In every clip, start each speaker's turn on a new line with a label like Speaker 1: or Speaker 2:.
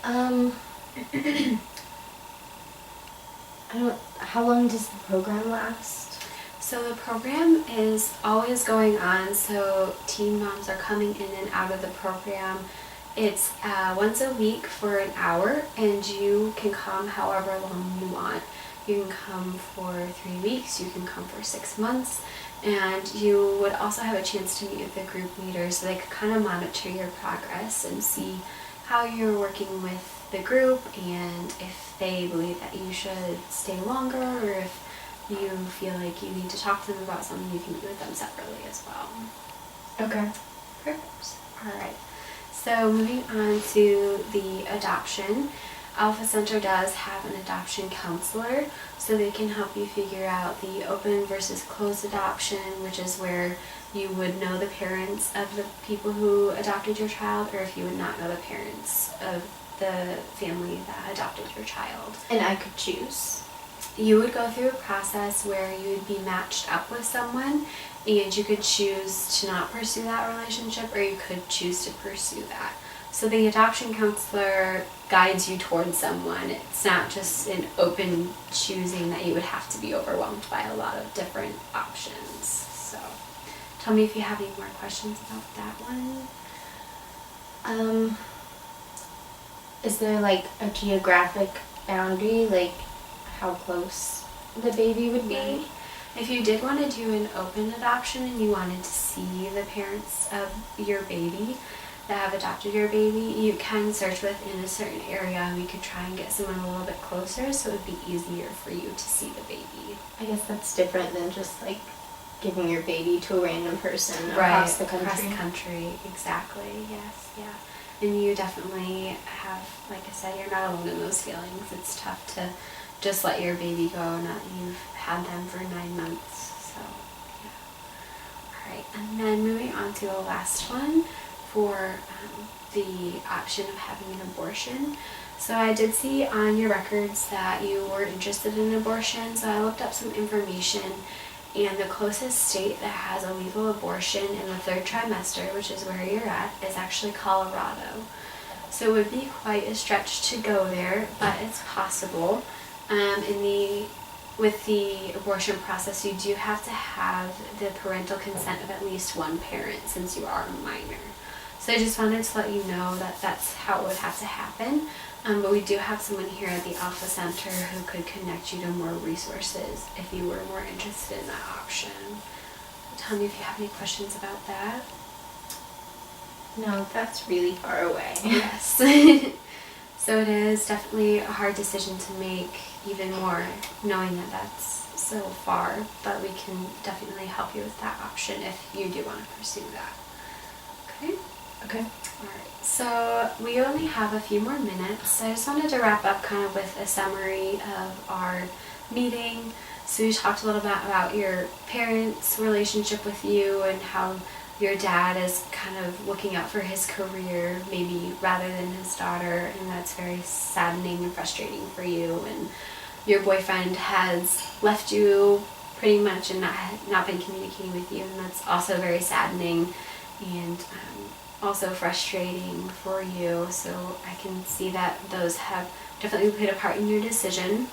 Speaker 1: Um, how long does the program last?
Speaker 2: So the program is always going on, so teen moms are coming in and out of the program. It's once a week for an hour, and you can come however long you want. You can come for 3 weeks, you can come for 6 months, and you would also have a chance to meet with the group leader so they could kind of monitor your progress and see how you're working with the group and if they believe that you should stay longer, or if you feel like you need to talk to them about something, you can meet with them separately as well.
Speaker 1: Okay.
Speaker 2: Perfect. Alright. So moving on to the adoption. Alpha Center does have an adoption counselor, so they can help you figure out the open versus closed adoption, which is where you would know the parents of the people who adopted your child, or if you would not know the parents of the family that adopted your child.
Speaker 1: And I could choose?
Speaker 2: You would go through a process where you would be matched up with someone, and you could choose to not pursue that relationship, or you could choose to pursue that. So the adoption counselor guides you towards someone. It's not just an open choosing that you would have to be overwhelmed by a lot of different options. So tell me if you have any more questions about that one.
Speaker 1: Is there like a geographic boundary, like how close the baby would be?
Speaker 2: Right. If you did want to do an open adoption and you wanted to see the parents of your baby that have adopted your baby, you can search within a certain area, and we could try and get someone a little bit closer so it would be easier for you to see the baby.
Speaker 1: I guess that's different than just like giving your baby to a random person across the country.
Speaker 2: Across the country, exactly, yes, yeah. And you definitely have, like I said, you're not alone in those feelings. It's tough to just let your baby go, not you've had them for 9 months, so yeah. Alright, and then moving on to the last one for the option of having an abortion. So I did see on your records that you were interested in abortion, so I looked up some information, and the closest state that has a legal abortion in the 3rd trimester, which is where you're at, is actually Colorado. So it would be quite a stretch to go there, but it's possible. With the abortion process, you do have to have the parental consent of at least one parent since you are a minor. So I just wanted to let you know that that's how it would have to happen. But we do have someone here at the Alpha Center who could connect you to more resources if you were more interested in that option. Tell me if you have any questions about that.
Speaker 1: No, that's really far away.
Speaker 2: Yes. So it is definitely a hard decision to make, even more knowing that that's so far, but we can definitely help you with that option if you do want to pursue that. Okay?
Speaker 1: Okay.
Speaker 2: Alright, so we only have a few more minutes, so I just wanted to wrap up kind of with a summary of our meeting. So we talked a little bit about your parents' relationship with you and how your dad is kind of looking out for his career maybe rather than his daughter, and that's very saddening and frustrating for you. And your boyfriend has left you pretty much and not been communicating with you, and that's also very saddening and also frustrating for you. So I can see that those have definitely played a part in your decision.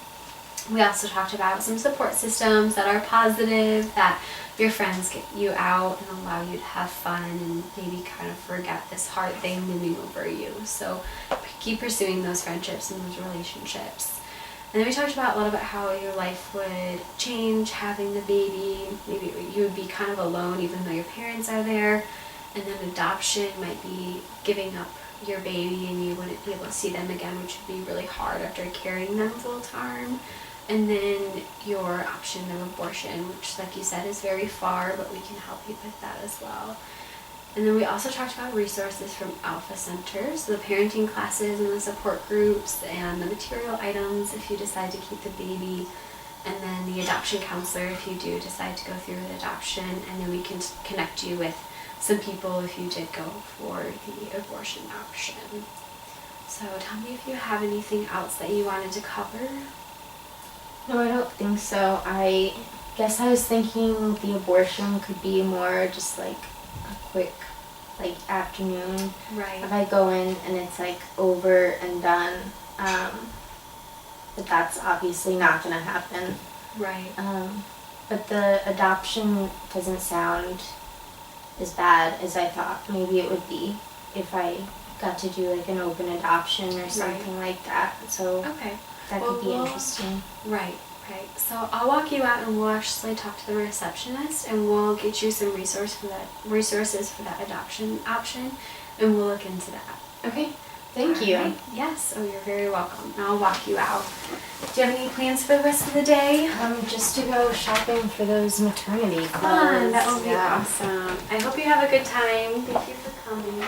Speaker 2: We also talked about some support systems that are positive, that your friends get you out and allow you to have fun and maybe kind of forget this hard thing looming over you. So keep pursuing those friendships and those relationships. And then we talked about a little bit how your life would change having the baby. Maybe you would be kind of alone even though your parents are there. And then adoption might be giving up your baby and you wouldn't be able to see them again, which would be really hard after carrying them full time. And then your option of abortion, which like you said is very far, but we can help you with that as well. And then we also talked about resources from Alpha Center, so the parenting classes and the support groups and the material items if you decide to keep the baby, and then the adoption counselor if you do decide to go through with adoption, and then we can connect you with some people if you did go for the abortion option. So tell me if you have anything else that you wanted to cover.
Speaker 1: No, I don't think so. I guess I was thinking the abortion could be more just like a quick like afternoon.
Speaker 2: Right.
Speaker 1: If I go in and it's like over and done, but that's obviously not gonna happen.
Speaker 2: Right.
Speaker 1: But the adoption doesn't sound as bad as I thought maybe it would be if I got to do like an open adoption or something like that. So
Speaker 2: Okay.
Speaker 1: that could be interesting.
Speaker 2: Right. Right. So I'll walk you out and we'll actually talk to the receptionist and we'll get you some resources for that adoption option, and we'll look into that.
Speaker 1: Okay. Thank you.
Speaker 2: Right. Yes. Oh, you're very welcome. I'll walk you out. Do you have any plans for the rest of the day?
Speaker 1: Just to go shopping for those maternity clothes.
Speaker 2: Fun. That will be awesome. I hope you have a good time. Thank you for coming.